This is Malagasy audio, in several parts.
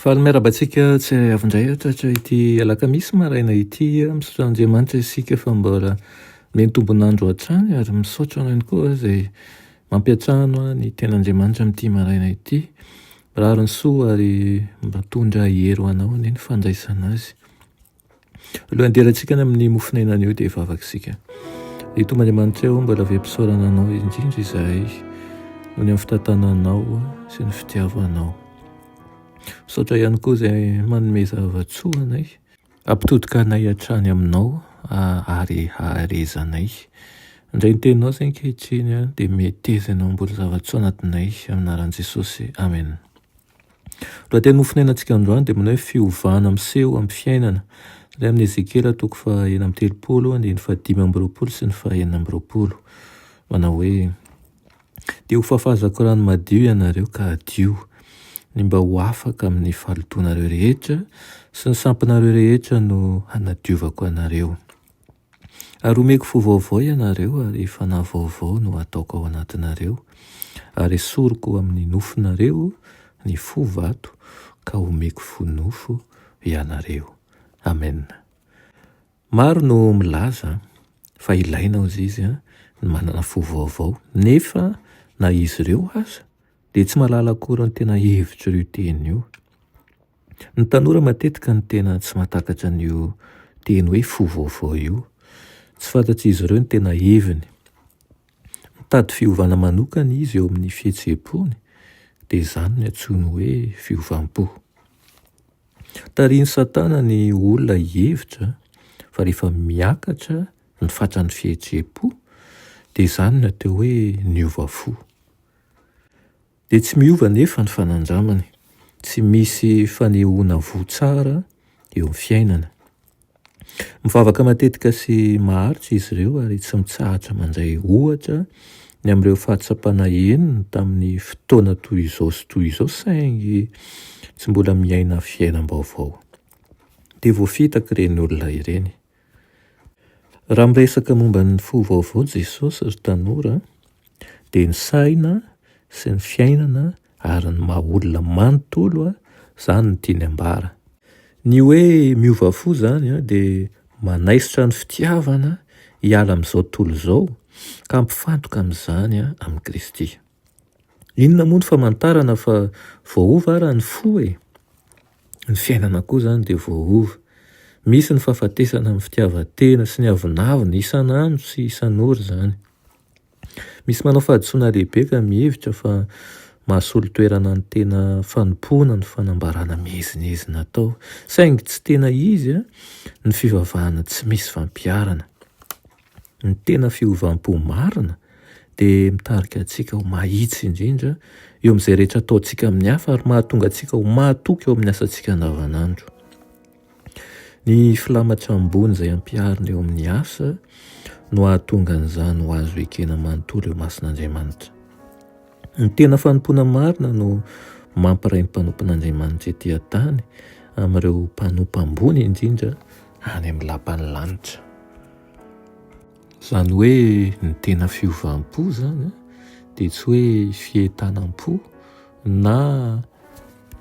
Faly miarabantsika tsy avindray tratra ity alakamisy maraina ity misaotra Andriamanitra isika fa mbola metombonandro hatrany ary misaotra ihany koa izay mampiatrano ny ten'Andriamanitra amin'ity maraina ity. Rary ny soa ary matondra hery ho anao ny fandraisana azy. Aloha anderantsika amin'ny mofinaina io dia vavakisika. Itomb' eo mbola ve-pisaorana anao indrindra izahay noho ny amin'ny fitantananao sy ny fitiavanao. Misaotra ihany koa izay manome zavatsoanay, ampitodika anay hatrany aminao ary haharezanay. Indray ny teninao izay ankehitriny dia metezanao mbola zavatsoa anatinay aminaran'i Jesosy. Amen. Lohateny mofinainantsika androany dia manao hoe fiovana miseho amin'ny fiainana. Ilay amin'ny Ezekela 4:30, 5:20 sy 6:20. Manao hoe dia ho fafazako rano madio ianareo ka adio, ny mba ho afaka amin'ny falotonareo rehetra sy ny sampinareo rehetra no hanadiovako anareo. Ary omeko fo vaovao ianareo ary fanahy vaovao no ataoko ao anatinareo. Ary esoriko amin'ny nofonareo ny fo vato ka omeko fo nofo ianareo. Amen. Maro no milaza fa ilaina hozy izy ny manana fo vaovao, nefa na izy ireo aza dia tsy mahalala akory ny tena hevitra io teny io. Ny tanora matetika ny tena tsy mahatakatra an'io teny hoe fo vaovao io. Tsy fantatry izy ireo ny tena heviny. Mitady fiovana manokana izy eo amin'ny fihetseham-pony dia izany no antsoiny hoe fiovam-po. Tarihin'i Satana ny olona hevitra fa rehefa miakatra ny fatran'ny fihetseham-po dia izany no atao hoe niova fo. Dia tsy miova nefa ny fanandramany, tsy misy fanehoana voatsara eo amin'ny fiainana. Mivavaka matetika sy maharitra izy ireo ary tsy mitsahatra mandray ohatra ny amin'ireo fahatsapana heniny tamin'ny fotoana toy izao sy toy izao saingy tsy mbola miaina fiainam-baovao. Dia voafitaka ireny olona ireny. Raha miresaka momba ny fo vaovao Jesosy ry tanora dia ny saina sy ny fiainana ary ny maha olona manontolo izany no tiany ambara. Ny hoe miova fo izany dia manaisitra ny fitiavana hiala amin'izao tontolo izao ka mpifantoka amin'izany amin'ny Kristy. Inona moa ny famantarana fa voaova raha ny fo e? Ny fiainana koa izany dia voaova. Misy ny fahafatesana amin'ny fitiavan-tena sy ny avinavina isan'andro sy isan'ora izany. Misy manao fahadisoana lehibe ka mihevitra fa mahasolo toerana ny tena fanompoana ny fanambarana mihezinezina atao. Saingy tsy tena izy ny fivavahana tsy misy fampiarana. Ny tena fiovam-po marina dia mitarika antsika ho mahitsy indrindra eo amin'izay rehetra ataontsika amin'ny hafa ary mahatonga antsika ho mahatoky eo amin'ny asantsika andavanandro. Ny filamatra ambony izay ampiarina eo amin'ny asa no ahatonga an'izany ho azo ekena manontolo eo masin'Andriamanitra. Ny tena fanompoana marina no mampiray ny mpanompon'Andriamanitra etỳ an-tany amin'ireo mpanompo ambony indrindra any amin'ny lapan'ny lanitra. Izany hoe ny tena fiovam-po izany dia tsy hoe fientanam-po na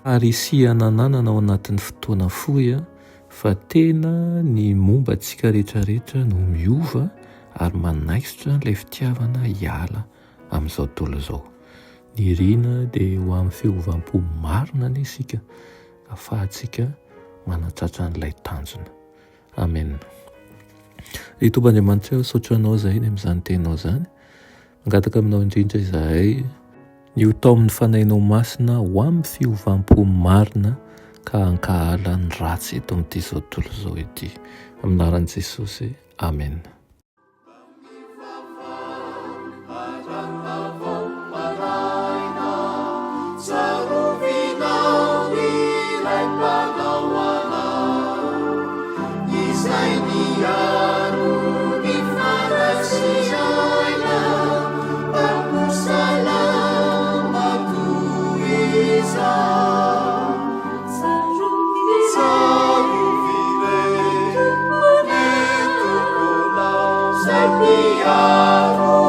harisihana ananana ao anatin'ny fotoana fohy fa tena ny momba antsika rehetrarehetra no miova ary manaisitra ilay fitiavana hiala amin'izao tontolo izao. Ny riana dia ho amin'ny fiovam-po marina ny isika ahafahantsika manatratra an'ilay tanjona. Amen. Tompandriamanitra saotra anao izay ny amin'izany tenao izany. Mangataka aminao indrindra izahay ny ho tao amin'ny fanahinao masina ho amin'ny fiovam-po marina ka hankahala ny ratsy eto amin'ity izao tontolo izao ity. Aminaran'i Jesosy. Amen. Saruvire Sepiaro